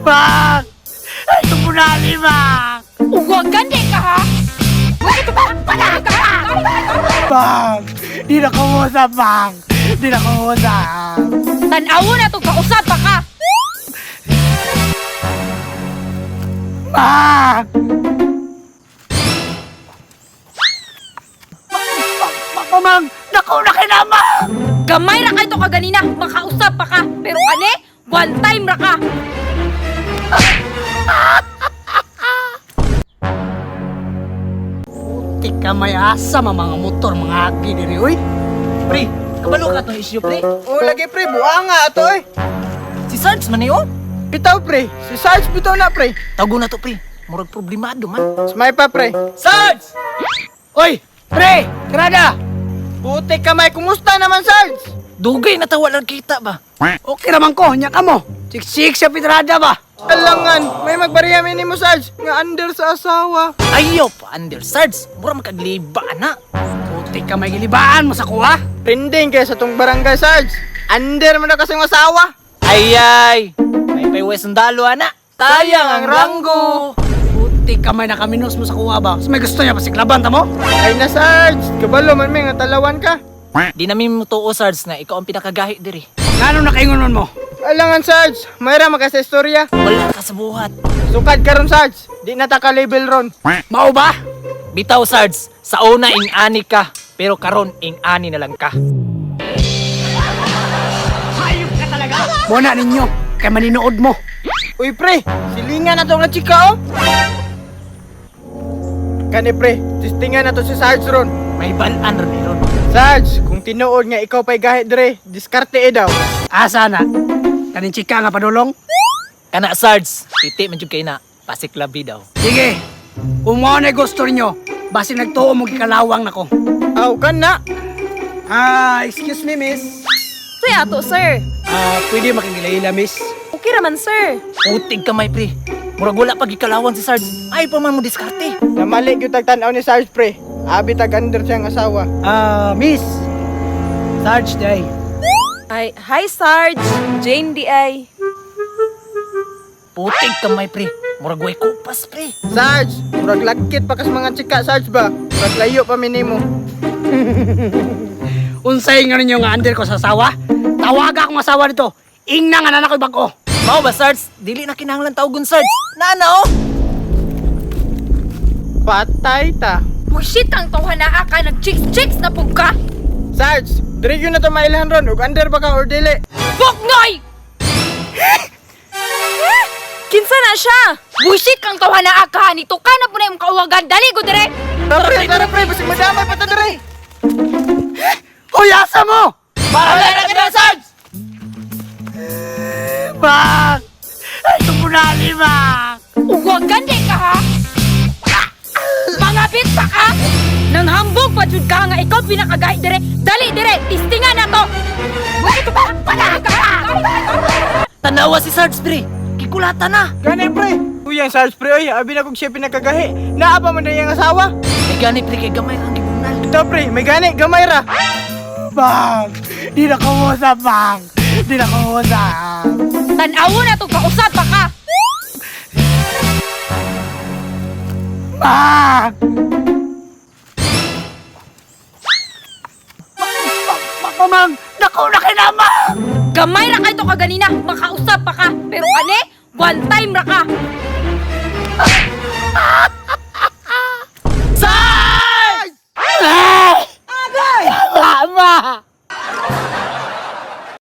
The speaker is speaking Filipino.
Bang! Ay, tumunali, Bang! Huwag gandi ka ha! Bakit ba? Panahan ka ha! Bang! Di na kausap, Bang! Di na kausap! Tanawo na itong kausap pa ka! Bang! Mamang! Naku, nakinamang! Gamay ra kayo to kaganina, makausap pa ka! Pero kani, one time ra ka! Putik ka may asa, mga motor, mga hagi diri, uy! Pre, kabalo ka itong issue, pre. O lagi pre, buanga ato eh. Si Sarge man niyo. Bitaw pre, si Sarge bitaw na pre. Tago na to, pre. Murag problemado man. Smay pa pre. Sarge! Uy! Pre! Tirada! Putik kamay, kumusta naman Sarge? Dugay na tawa lang kita ba? Okay naman ko, nya ka mo! Siksik sa pitrada ba? Alangan, may magbariya mini mo Sarge, nga under sa asawa. Ayaw pa, under Sarge. Mura makagliba na. Putik ka may gilibaan mo sa kuha! Trending kaya sa tong barangay Sarge. Under mo na kasing asawa. Ayay! May paiway sundalo, ana. Tayang ang ranggo. Putik ka may nakaminos mo sa kuha ba? So may gusto niya pasiklaban ta mo? Ay na Sarge, kabalo man may nga talawan ka. Di namin mo tuo, Sarge, na ikaw ang pinakagahi diri. Ngano nakaingonon mo? Alangan Sarge, mayra magasa istorya. Wala ka sa buhat. Sukad karon Sarge, di na ta ka label ron. Mao ba? Bitaw, Sarge. Sa una, ing-ani ka. Pero karon ing-ani na lang ka. Muna ninyo, kay maninood mo. Uy pre, silingan na tong na chika oh. Kani pre, tistingan na to si Sarge ron. May balaan ron ron. Sarge, kung tinuod nga ikaw pa'y gahit dre, diskarte daw. Asa na? Kanin chika nga padulong? Kana, Sarge. Titi man jud kay na. Pasiklabi daw. Sige, kung mo na gusto niyo, basi nagtuo mo gikalawang nako. Aw, kan na. Excuse me, miss. Say ato, sir. Pwede makingilahila, miss? Okay raman, sir. Utig kamay, pre. Murag wala pag ikalawan si Sarge. Ay pa man mo diskarte. Namali yung tagtanaw ni Sarge pre. Abi tag under siyang asawa. Miss. Sarge day. Ay, hi, Sarge. Jane D.I. Putig kamay, pre. Murag way kupas, pre. Sarge, murag lagkit pa kas mga chika Sarge ba? Murag layo pa minimo. Unsay nga ninyo nga under ko sa asawa? Tawaga akong asawa dito. Ingna nga nanak ko'y bag-o. Mao ba, Sarge? Dili na kinahanglan tawgon, Sarge. Nana, oh! Patay ta. Bullshit kang tawhanaa ka, nag-chicks-chicks na pug ka. Sarge, dire yun na to mailhan ron. Ug under ba ka or dili? Buknoy! Kinsa na siya? Bullshit kang tawhanaa ka, nito ka na po na yung kauwagan. Dali, go dire! Tara pre, basig madamay pa ta dire. Hoy, asa mo! Para na ka na, Sarge! Bang! Ay, tumunali, Bang! Huwag gandi ka ha! Mga bitsa ka! Nang hambog pa jud ka nga ikaw pinakagay dire. Dali dire, tistingan na to! Bakit ba? Panahan ka ha! Tanawa si Sarge, pre. Kikulata na. Gani pre. Uyang Sarge pre, oy, abi na kog siya pinakagahi. Naa pa man na iyang asawa. May gani, pre, kay gamay ang gibunal. Ito pre, may gani, gamay ra. Bang! Di na kausap, Bang! Di na kausap! Tanawo na to kausap pa ka! Bang! Mamang! Naku, nakinamang! Gamay ra kayo to kaganina, makausap pa ka. Pero kani, one time ra ka. Sarge! Ay! Agay! Mama!